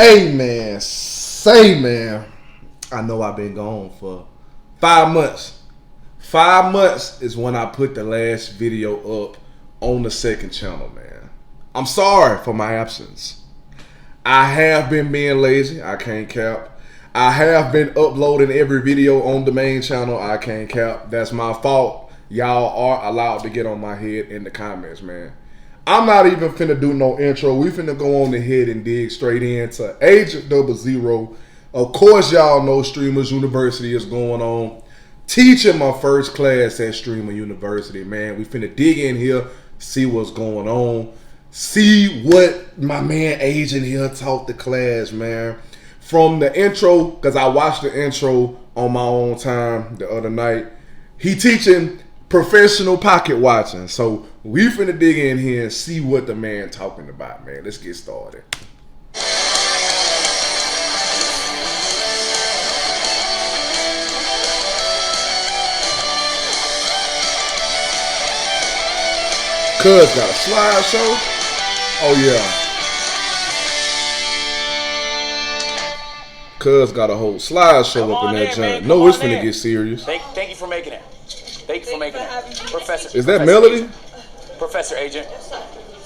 Hey man, say man, I know I've been gone for 5 months. 5 months is when I put the last video up on the second channel, man. I'm sorry for my absence. I have been being lazy, I can't cap. I have been uploading every video on the main channel, I can't cap. That's my fault. Y'all are allowed to get on my head in the comments, man. I'm not even finna do no intro. We finna go on ahead and dig straight into Agent 00. Of course, y'all know Streamers University is going on. Teaching my first class at Streamer University, man. We finna dig in here, see what's going on. See what my man Agent here taught the class, man. From the intro, because I watched the intro on my own time the other night. He teaching professional pocket watching. So we finna dig in here and see what the man talking about, man. Let's get started. Cuz got a slideshow. Oh yeah. Cuz got a whole slideshow up in that joint. No, it's finna get serious. Thank you for making it. Thank you for making it. Professor. Is that Melody? Agent. Professor Agent.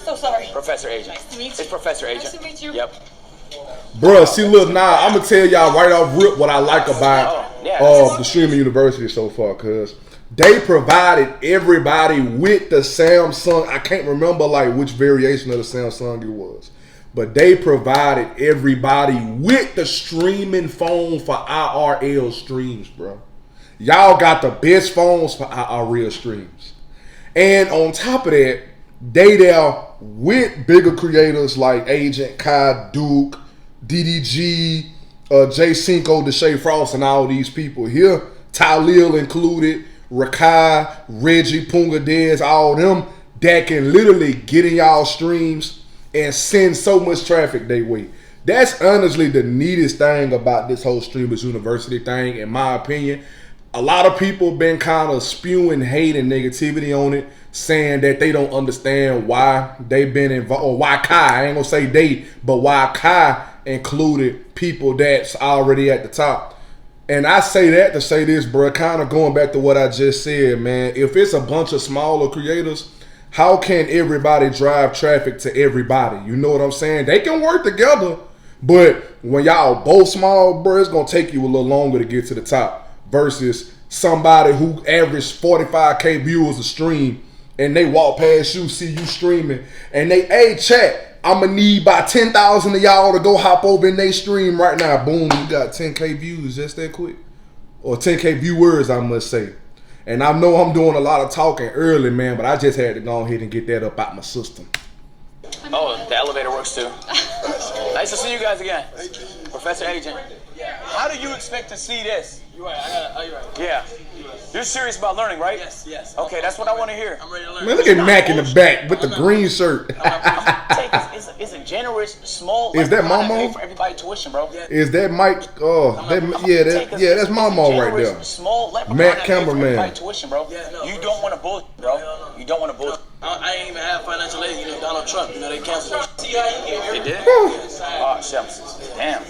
So sorry. Professor Agent. Nice to meet you. It's Professor Agent. Nice to meet you. Yep. Bruh, see, look, now I'm gonna tell y'all right off rip what I like about the Streamer University so far, cuz they provided everybody with the Samsung. I can't remember like which variation of the Samsung it was, but they provided everybody with the streaming phone for IRL streams, bro. Y'all got the best phones for IRL streams. And on top of that, they there with bigger creators like Agent Kai, Duke, DDG, J Cinco, Deshae Frost, and all these people here. Tylil included, Rakai, Reggie, Punga Dez, all them that can literally get in y'all streams and send so much traffic they way. That's honestly the neatest thing about this whole Streamers University thing, in my opinion. A lot of people been kind of spewing hate and negativity on it, saying that they don't understand why they've been involved, or why Kai, I ain't gonna say they, but why Kai included people that's already at the top. And I say that to say this, bro, kind of going back to what I just said, man. If it's a bunch of smaller creators, how can everybody drive traffic to everybody? You know what I'm saying? They can work together, but when y'all both small, bro, it's gonna take you a little longer to get to the top. Versus somebody who averaged 45K viewers a stream, and they walk past you, see you streaming, and they, hey, chat, I'ma need about 10,000 of y'all to go hop over in their stream right now. Boom, you got 10K views just that quick. Or 10K viewers, I must say. And I know I'm doing a lot of talking early, man, but I just had to go ahead and get that up out my system. Oh, the elevator works too. Nice to see you guys again. Professor Agent. How do you expect to see this? You're right. You're right. Yeah. You're serious about learning, right? Yes. Okay, that's what I want to hear. I'm ready to learn. Man, look at Mac in the back with the green shirt. It's a generous, small. Is that Momo? Pay for everybody tuition, bro. Is that Mike? That's Momo right there. Small Matt cameraman. Tuition, bro. Yeah, no, you don't want to bullshit, bro. No. You don't want to bullshit. I ain't even have financial aid. You know, Donald Trump. You know, they canceled. See how you get here? They did? Oh, shit. Damn.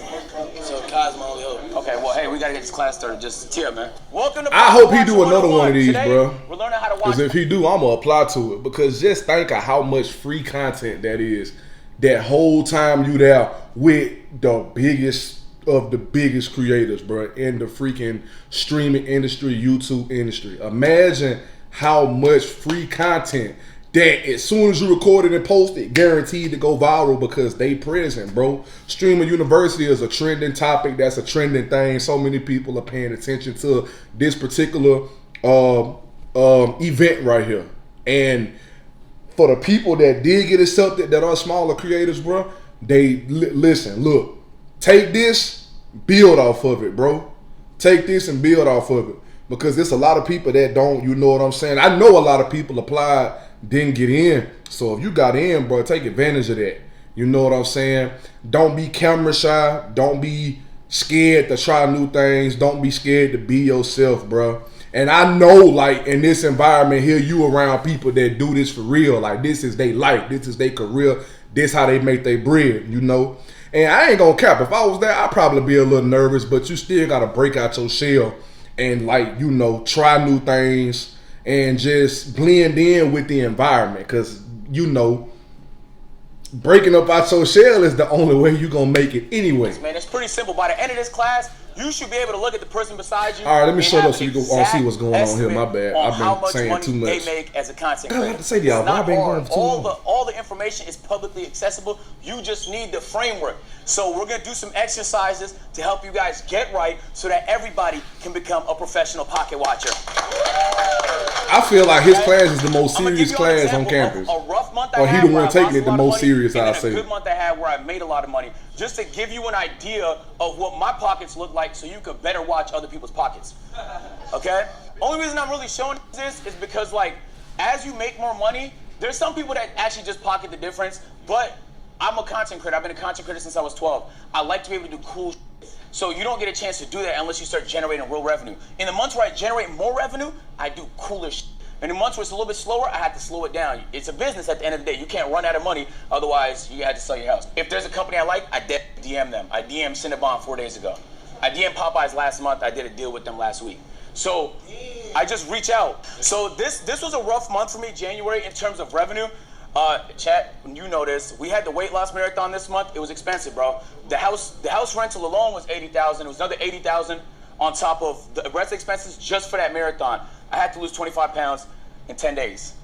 So Kai's my only hope. Okay, well, hey, we gotta get this class started. Just tear, man. Welcome to. I hope he do another one of these, Today, bro. We're learning how to watch. Because if he do, I'm gonna apply to it. Because just think of how much free content that is. That whole time you there with the biggest of the biggest creators, bro, in the freaking streaming industry, YouTube industry. Imagine how much free content that as soon as you record it and post it, guaranteed to go viral because they present, bro. Streamer University is a trending topic. That's a trending thing. So many people are paying attention to this particular event right here. And for the people that did get accepted, that are smaller creators, bro, they listen, look, take this, build off of it, bro. Take this and build off of it. Because there's a lot of people that don't, you know what I'm saying? I know a lot of people applied, didn't get in. So if you got in, bro, take advantage of that. You know what I'm saying? Don't be camera shy. Don't be scared to try new things. Don't be scared to be yourself, bro. And I know, like, in this environment here, you around people that do this for real. Like, this is their life. This is their career. This how they make their bread, you know? And I ain't gonna cap. If I was there, I'd probably be a little nervous, but you still gotta break out your shell and like, you know, try new things and just blend in with the environment. Cause you know, breaking up out your shell is the only way you gonna make it anyway. Man, it's pretty simple. By the end of this class, you should be able to look at the person beside you. All right, let me show up up so you can all see what's going on here. My bad. I've been saying too much. They make as a content God, I creator. have to say to y'all, why I've been going for too long? All the information is publicly accessible. You just need the framework. So we're gonna do some exercises to help you guys get right, so that everybody can become a professional pocket watcher. I feel like his class is the most serious class on campus. A rough month Or he the one taking it the most serious, I'd say. A good month I had where I made a lot of money, just to give you an idea of what my pockets look like, so you could better watch other people's pockets. Okay? Only reason I'm really showing this is because, like, as you make more money, there's some people that actually just pocket the difference, but I'm a content creator. I've been a content creator since I was 12. I like to be able to do cool shit. So you don't get a chance to do that unless you start generating real revenue. In the months where I generate more revenue, I do cooler shit. In the months where it's a little bit slower, I have to slow it down. It's a business at the end of the day. You can't run out of money, otherwise you had to sell your house. If there's a company I like, I DM them. I DM Cinnabon 4 days ago. I DM Popeyes last month. I did a deal with them last week. So I just reach out. So this was a rough month for me, January, in terms of revenue. Chat, you know this. We had the weight loss marathon this month. It was expensive, bro. The house rental alone was $80,000. It was another $80,000 on top of the rest of expenses just for that marathon. I had to lose 25 pounds in 10 days.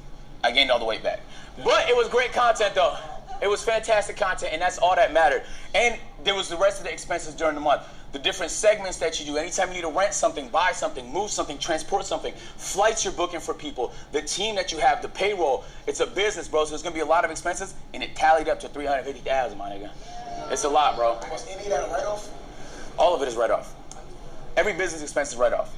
I gained all the weight back. But it was great content, though. It was fantastic content, and that's all that mattered. And there was the rest of the expenses during the month. The different segments that you do. Anytime you need to rent something, buy something, move something, transport something, flights you're booking for people, the team that you have, the payroll. It's a business, bro, so there's going to be a lot of expenses, and it tallied up to $350,000, my nigga. It's a lot, bro. Was any of that a write-off? All of it is write-off. Every business expense is write-off.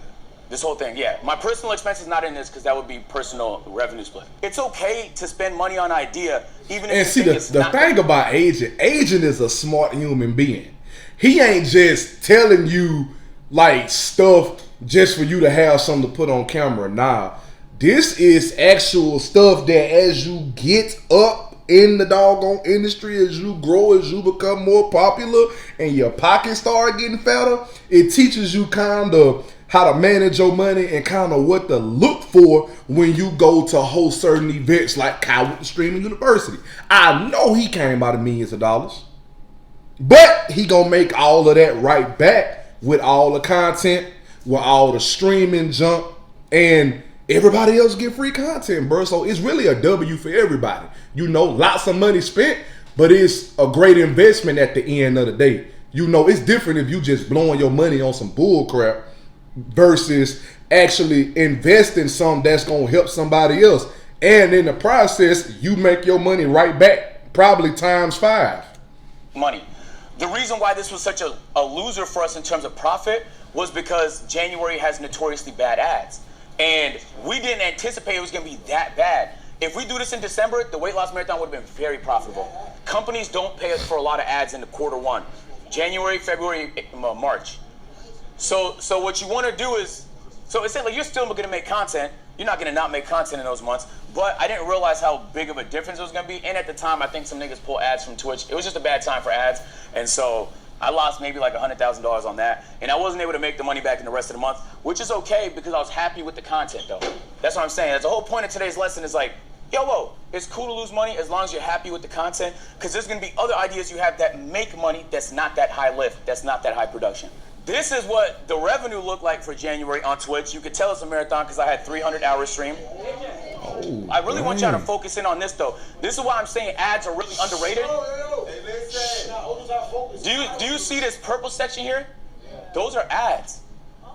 This whole thing, yeah. My personal expense is not in this because that would be personal revenue split. It's okay to spend money on idea, even if and see the thing about Agent is a smart human being. He ain't just telling you like stuff just for you to have something to put on camera. Nah, this is actual stuff that as you get up in the doggone industry, as you grow, as you become more popular and your pockets start getting fatter, it teaches you kind of how to manage your money and kind of what to look for when you go to host certain events like Kyle with the Streaming University. I know he came out of millions of dollars, but he gonna make all of that right back with all the content, with all the streaming junk, and everybody else get free content, bro. So it's really a W for everybody. You know, lots of money spent, but it's a great investment at the end of the day. You know, it's different if you just blowing your money on some bull crap versus actually investing something that's going to help somebody else. And in the process, you make your money right back, probably times 5. Money. The reason why this was such a loser for us in terms of profit was because January has notoriously bad ads. And we didn't anticipate it was going to be that bad. If we do this in December, the weight loss marathon would have been very profitable. Companies don't pay us for a lot of ads in the quarter 1. January, February, March. So what you want to do is, so it's like you're still going to make content. You're not going to not make content in those months. But I didn't realize how big of a difference it was going to be. And at the time, I think some niggas pull ads from Twitch. It was just a bad time for ads. And so I lost maybe like $100,000 on that. And I wasn't able to make the money back in the rest of the month, which is okay because I was happy with the content, though. That's what I'm saying. That's the whole point of today's lesson is like, whoa, it's cool to lose money as long as you're happy with the content, because there's going to be other ideas you have that make money that's not that high lift, that's not that high production. This is what the revenue looked like for January on Twitch. You could tell it's a marathon because I had 300-hour stream. Oh, I really want y'all to focus in on this, though. This is why I'm saying ads are really underrated. Do you see this purple section here? Those are ads.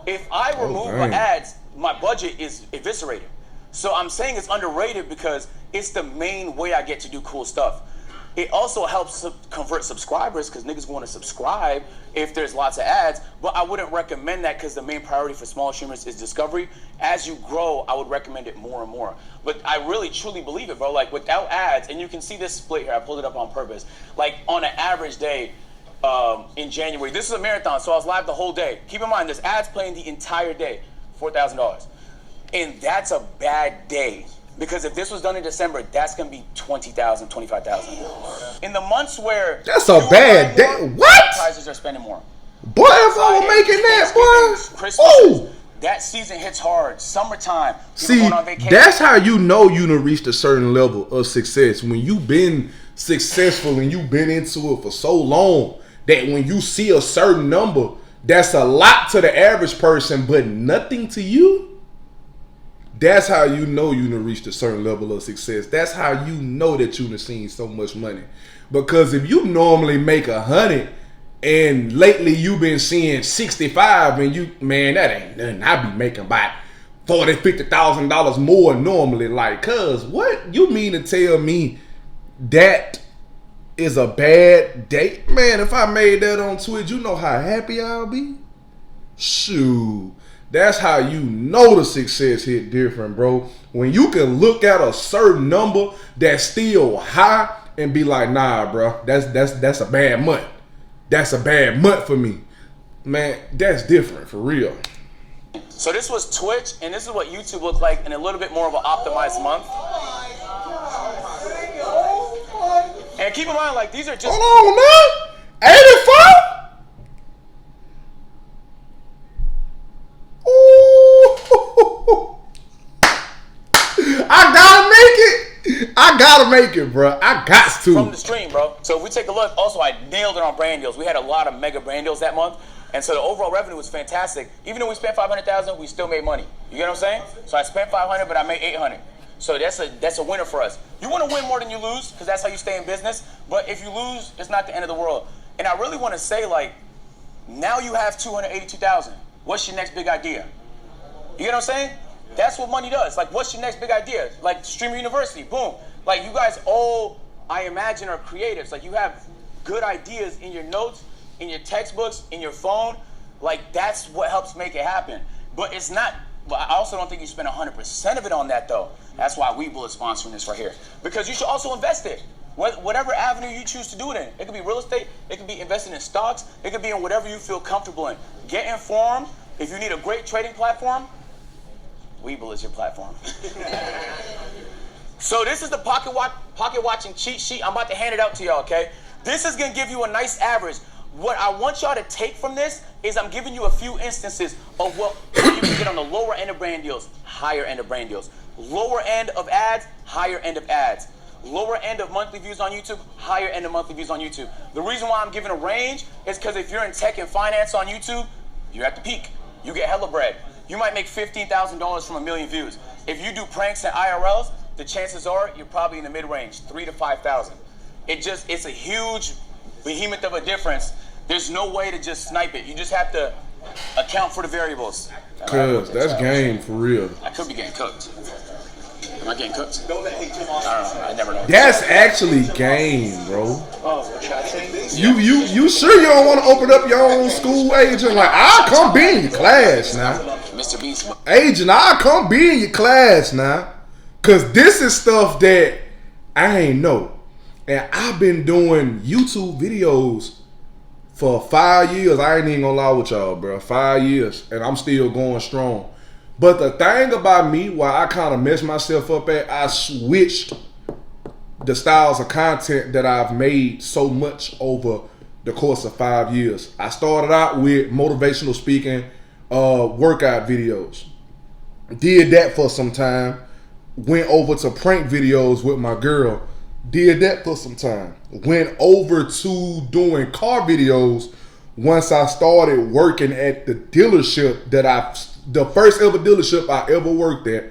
If I remove the ads, my budget is eviscerated. So I'm saying it's underrated because it's the main way I get to do cool stuff. It also helps convert subscribers because niggas want to subscribe if there's lots of ads, but I wouldn't recommend that because the main priority for small streamers is discovery. As you grow, I would recommend it more and more. But I really, truly believe it, bro. Like without ads, and you can see this split here, I pulled it up on purpose. Like on an average day in January, this is a marathon, so I was live the whole day. Keep in mind, there's ads playing the entire day, $4,000. And that's a bad day Because if this was done in December, that's going to be $20,000, $25,000. In the months where that's a bad day. What? Advertisers are spending more. Boy, if I were making that, boy. Christmas, Oh, that season hits hard. Summertime. see, going on vacation. that's how you know you done reached a certain level of success. When you've been successful and you've been into it for so long that when you see a certain number, that's a lot to the average person, but nothing to you. That's how you know you done reached a certain level of success. That's how you know that you done seen so much money. Because if you normally make 100 and lately you've been seeing 65 and you, man, that ain't nothing. I be making about $40,000, $50,000 more normally. Like, cuz, what? You mean to tell me that is a bad day? Man, if I made that on Twitch, you know how happy I'll be? Shoot. That's how you know the success hit different, bro. When you can look at a certain number that's still high and be like, nah, bro, that's a bad month. That's a bad month for me. Man, that's different, for real. So this was Twitch, and this is what YouTube looked like in a little bit more of an optimized month. And keep in mind, like, these are just... Hold on now. 84? Ooh. I gotta make it, bro. I got to. From the stream, bro. So if we take a look, also I nailed it on brand deals. We had a lot of mega brand deals that month. And so the overall revenue was fantastic. Even though we spent $500,000, we still made money. You get what I'm saying? So I spent $500, but I made $800. So that's a winner for us. You want to win more than you lose, because that's how you stay in business. But if you lose, it's not the end of the world. And I really want to say, like, now you have $282,000. What's your next big idea? You get what I'm saying? That's what money does. Like, what's your next big idea? Like, Streamer University, boom. Like, you guys all, I imagine, are creatives. Like, you have good ideas in your notes, in your textbooks, in your phone. Like, that's what helps make it happen. But it's not, but I also don't think you spend 100% of it on that, though. That's why Webull is sponsoring this right here. Because you should also invest it. Whatever avenue you choose to do it in. It could be real estate. It could be investing in stocks. It could be in whatever you feel comfortable in. Get informed. If you need a great trading platform, Webull is your platform. So this is the pocket watching cheat sheet. I'm about to hand it out to y'all, okay? This is going to give you a nice average. What I want y'all to take from this is I'm giving you a few instances of what you can get on the lower end of brand deals, higher end of brand deals. Lower end of ads, higher end of ads. Lower end of monthly views on YouTube, higher end of monthly views on YouTube. The reason why I'm giving a range is because if you're in tech and finance on YouTube, you're at the peak. You get hella bread. You might make $15,000 from 1 million views. If you do pranks and IRLs, the chances are you're probably in the mid-range, 3,000 to 5,000. It's a huge behemoth of a difference. There's no way to just snipe it. You just have to account for the variables. Cuz, that's game for real. I could be getting cooked. Am I getting cooked? I don't know. I never know. That's actually game, bro. Oh, what should I say? You sure you don't want to open up your own school agent? Like, I'll come be in your class now. Mr. Beast. Agent, I'll come be in your class now. Cause this is stuff that I ain't know. And I've been doing YouTube videos for 5 years. I ain't even gonna lie with y'all, bro. 5 years. And I'm still going strong. But the thing about me, why I kind of messed myself up at, I switched the styles of content that I've made so much over the course of 5 years. I started out with motivational speaking, workout videos. Did that for some time. Went over to prank videos with my girl. Did that for some time. Went over to doing car videos once I started working at the dealership the first ever dealership I ever worked at.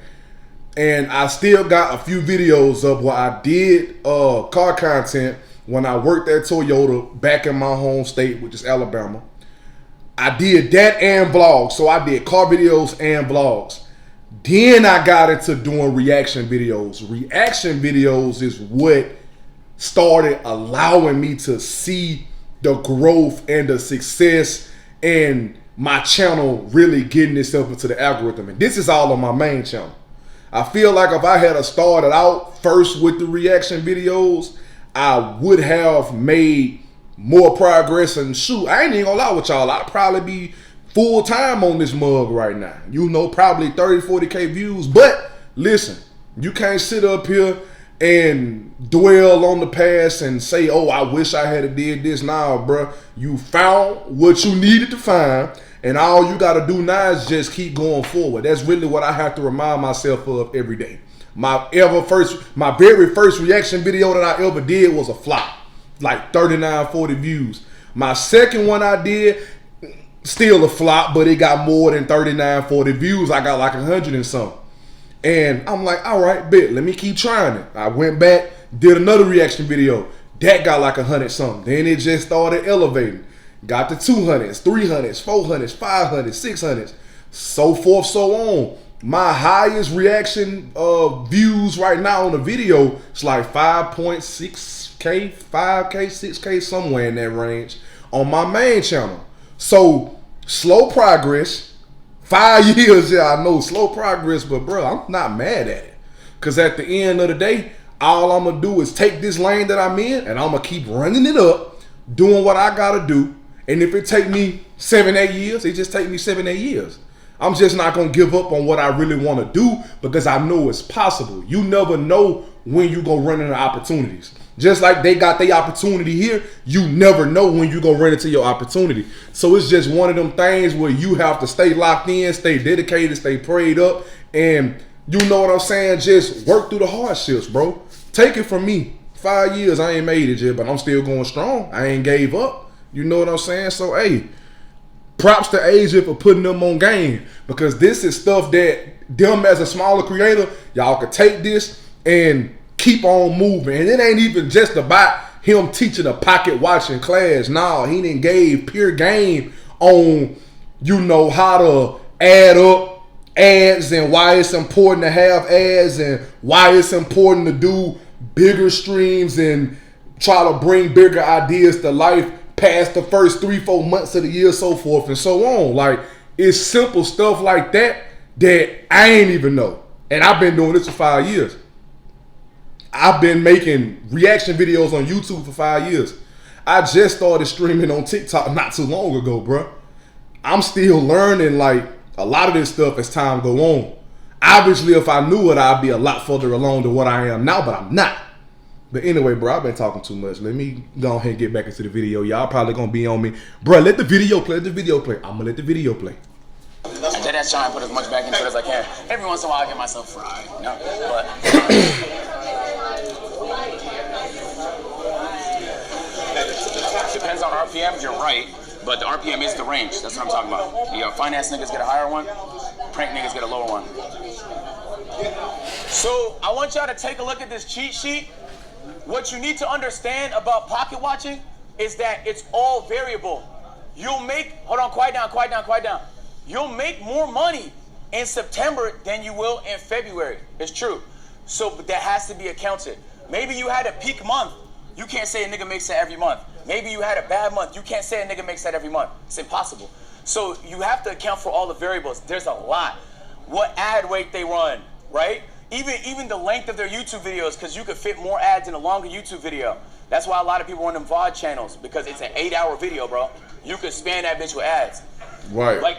And I still got a few videos of what I did car content when I worked at Toyota back in my home state, which is Alabama. I did that and vlogs. So I did car videos and vlogs. Then I got into doing reaction videos. Reaction videos is what started allowing me to see the growth and the success and my channel really getting itself into the algorithm. And this is all on my main channel. I feel like if I had started out first with the reaction videos, I would have made more progress. And shoot, I ain't even gonna lie with y'all, I'd probably be full time on this mug right now. You know, probably 30, 40K views. But listen, You can't sit up here and dwell on the past and say, oh, I wish I had did this. Now, bro, you found what you needed to find, and all you got to do now is just keep going forward. That's really what I have to remind myself of every day. My very first reaction video that I ever did was a flop, like 39, 40 views. My second one I did, still a flop, but it got more than 39, 40 views. I got like 100 and something. And I'm like, all right, bet, let me keep trying it. I went back, did another reaction video. That got like 100 something. Then it just started elevating. Got to 200s, 300s, 400s, 500s, 600s, so forth, so on. My highest reaction views right now on the video is like 5.6K, 5K, 6K, somewhere in that range on my main channel. So slow progress. 5 years, yeah, I know, slow progress, but bro, I'm not mad at it. Because at the end of the day, all I'm going to do is take this lane that I'm in and I'm going to keep running it up, doing what I got to do. And if it take me 7, 8 years, it just take me 7, 8 years. I'm just not going to give up on what I really want to do because I know it's possible. You never know when you going to run into opportunities. Just like they got their opportunity here, you never know when you going to run into your opportunity. So it's just one of them things where you have to stay locked in, stay dedicated, stay prayed up, and you know what I'm saying? Just work through the hardships, bro. Take it from me. 5 years, I ain't made it yet, but I'm still going strong. I ain't gave up. You know what I'm saying? So, hey, props to Asia for putting them on game because this is stuff that them as a smaller creator, y'all could take this and keep on moving. And it ain't even just about him teaching a pocket watching class. Nah, he done gave pure game on, you know, how to add up ads and why it's important to have ads and why it's important to do bigger streams and try to bring bigger ideas to life past the first 3-4 months of the year, so forth and so on. Like, it's simple stuff like that that I ain't even know. And I've been doing this for 5 years. I've been making reaction videos on YouTube for 5 years. I just started streaming on TikTok not too long ago, bro. I'm still learning like a lot of this stuff as time go on. Obviously, if I knew it, I'd be a lot further along than what I am now, but I'm not. But anyway, bro, I've been talking too much. Let me go ahead and get back into the video. Y'all probably gonna be on me. Bro, let the video play. Let the video play. I'm gonna let the video play. I that's trying to put as much back into it as I can. Every once in a while, I get myself fried, you know? But depends on RPM, you're right. But the RPM is the range. That's what I'm talking about. You know, finance niggas get a higher one, prank niggas get a lower one. So I want y'all to take a look at this cheat sheet. What you need to understand about pocket watching is that it's all variable. You'll make, hold on, quiet down. You'll make more money in September than you will in February. It's true. So but that has to be accounted. Maybe you had a peak month. You can't say a nigga makes that every month. Maybe you had a bad month. You can't say a nigga makes that every month. It's impossible. So you have to account for all the variables. There's a lot. What ad weight they run, right? Even the length of their YouTube videos, because you could fit more ads in a longer YouTube video. That's why a lot of people run them VOD channels, because it's an 8-hour video, bro. You could span that bitch with ads. Right. Like,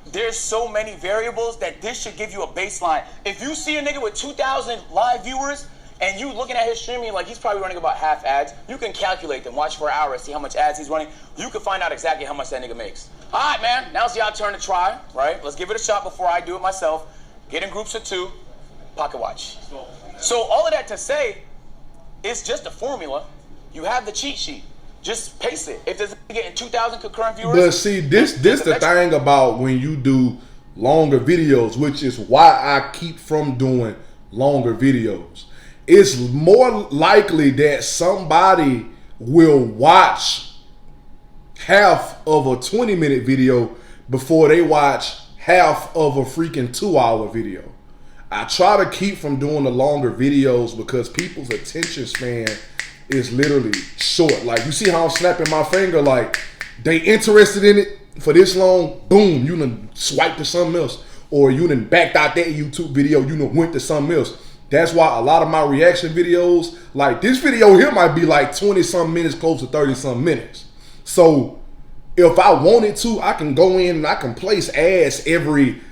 there's so many variables that this should give you a baseline. If you see a nigga with 2,000 live viewers, and you looking at his streaming, like he's probably running about half ads, you can calculate them, watch for an hour, see how much ads he's running. You can find out exactly how much that nigga makes. All right, man, now it's y'all turn to try, right? Let's give it a shot before I do it myself. Get in groups of 2, pocket watch. So all of that to say, it's just a formula. You have the cheat sheet. Just pace it. If there's getting 2,000 concurrent viewers. But see, this the thing about when you do longer videos, which is why I keep from doing longer videos. It's more likely that somebody will watch half of a 20-minute video before they watch half of a freaking 2-hour video. I try to keep from doing the longer videos because people's attention span is literally short. Like, you see how I'm snapping my finger? Like, they interested in it for this long, boom, you done swiped to something else. Or you done backed out that YouTube video, you done went to something else. That's why a lot of my reaction videos, like this video here might be like 20-something minutes, close to 30-something minutes. So if I wanted to, I can go in and I can place ads every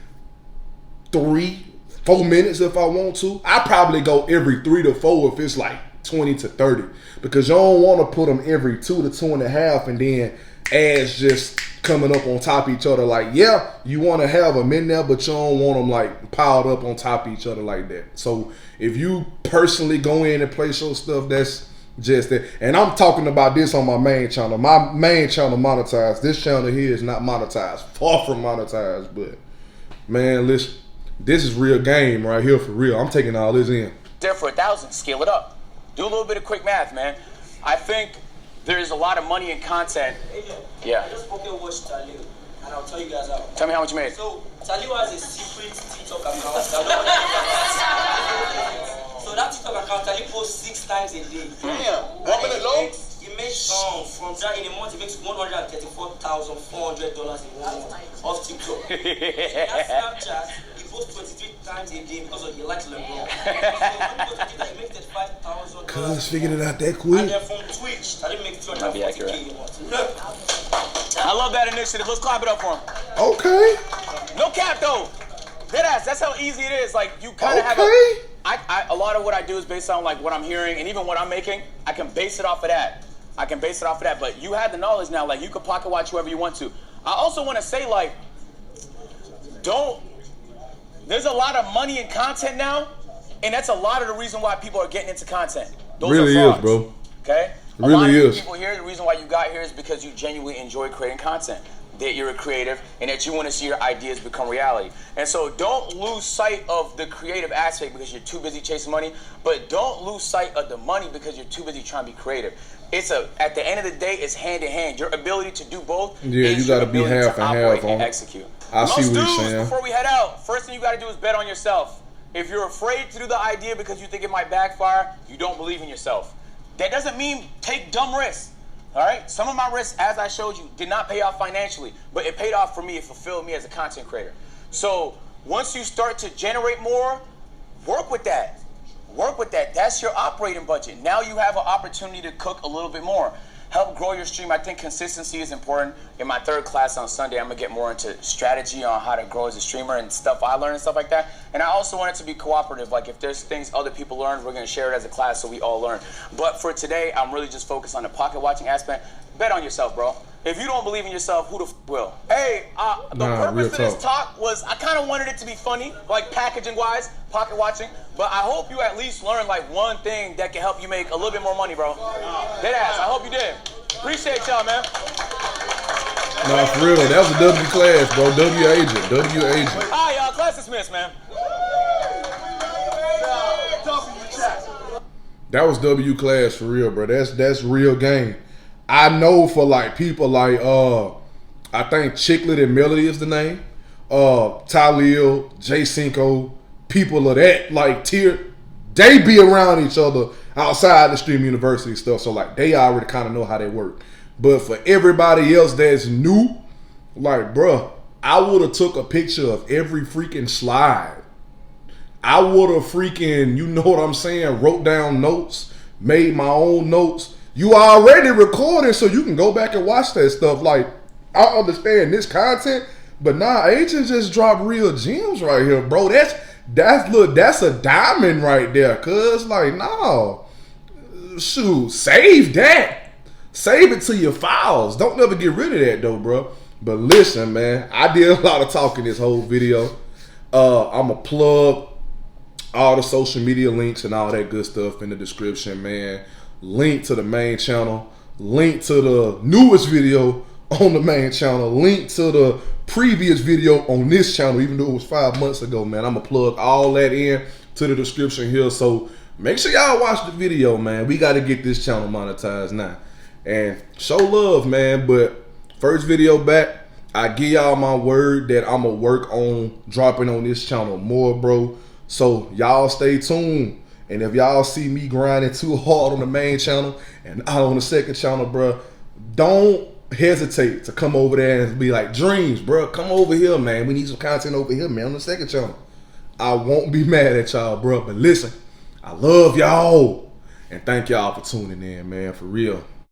3, 4 minutes if I want to. I probably go every 3 to 4 if it's like 20 to 30. Because you don't want to put them every 2 to 2.5 and then ads just coming up on top of each other. Like, yeah, you want to have them in there, but you don't want them like piled up on top of each other like that. So if you personally go in and place your stuff, that's just that. And I'm talking about this on my main channel. My main channel monetized. This channel here is not monetized. Far from monetized. But man, listen, this is real game right here for real. I'm taking all this in. There for 1,000. Scale it up. Do a little bit of quick math, man. I think there's a lot of money in content. Yeah. I just fucking watched Talib, and I'll tell you guys how. Tell me how much you made. So Talib has a secret TikTok account. So that TikTok account, Talib posts 6 times a day. Damn, 1 minute long? He makes from that in a month. He makes $134,400 in 1 month off TikTok. That Snapchat, he posts 23 times a day because he likes LeBron. So when he goes to TikTok, he makes $35,000. Cuz figured it out that quick. And then from Twitch, I didn't make $240K a month. I love that initiative. Let's clap it up for him. Okay. No cap though. Deadass. That's how easy it is. Like you kind of have a lot of what I do is based on like what I'm hearing and even what I'm making. I can base it off of that. But you have the knowledge now. Like you can pocket watch whoever you want to. I also want to say like, there's a lot of money in content now, and that's a lot of the reason why people are getting into content. Those really are frauds, is, bro. Okay. It really is. People here, the reason why you got here is because you genuinely enjoy creating content, that you're a creative, and that you want to see your ideas become reality. And so don't lose sight of the creative aspect because you're too busy chasing money, but don't lose sight of the money because you're too busy trying to be creative. At the end of the day, it's hand in hand. Your ability to do both. Yeah, you got to be half and half on. Execute. I see what you're saying. Before we head out, first thing you got to do is bet on yourself. If you're afraid to do the idea because you think it might backfire, you don't believe in yourself. That doesn't mean take dumb risks. All right? Some of my risks, as I showed you, did not pay off financially, but it paid off for me. It fulfilled me as a content creator. So once you start to generate more, work with that. That's your operating budget. Now you have an opportunity to cook a little bit more. Help grow your stream. I think consistency is important. In my 3rd class on Sunday, I'm going to get more into strategy on how to grow as a streamer and stuff I learned and stuff like that. And I also want it to be cooperative. Like if there's things other people learn, we're going to share it as a class so we all learn. But for today, I'm really just focused on the pocket watching aspect. Bet on yourself, bro. If you don't believe in yourself, who the f will? Hey, the purpose of this talk was I kind of wanted it to be funny, like packaging-wise, pocket watching. But I hope you at least learned like one thing that can help you make a little bit more money, bro. Deadass. I hope you did. Appreciate y'all, man. Nah, for real though, that was a W class, bro. W agent. All right, y'all. Class dismissed, man. That was W class for real, bro. That's real game. I know for like people like I think Chicklet and Melody is the name. Talil, J Cinco, people of that like tier, they be around each other outside the Stream University stuff. So like they already kind of know how they work. But for everybody else that's new, like bruh, I would have took a picture of every freaking slide. I would have freaking, you know what I'm saying, wrote down notes, made my own notes. You already recorded, so you can go back and watch that stuff. Like, I understand this content, but nah, Agent just dropped real gems right here, bro. That's a diamond right there. Cause like, no, shoot, save that. Save it to your files. Don't never get rid of that though, bro. But listen, man, I did a lot of talking this whole video. I'ma plug all the social media links and all that good stuff in the description, man. Link to the main channel, link to the newest video on the main channel, link to the previous video on this channel, even though it was 5 months ago, man. I'm gonna plug all that in to the description here. So make sure y'all watch the video, man. We gotta get this channel monetized now. And show love, man. But first video back, I give y'all my word that I'm gonna work on dropping on this channel more, bro. So y'all stay tuned. And if y'all see me grinding too hard on the main channel and not on the second channel, bro, don't hesitate to come over there and be like, Dreams, bro, come over here, man. We need some content over here, man, on the second channel. I won't be mad at y'all, bro. But listen, I love y'all. And thank y'all for tuning in, man, for real.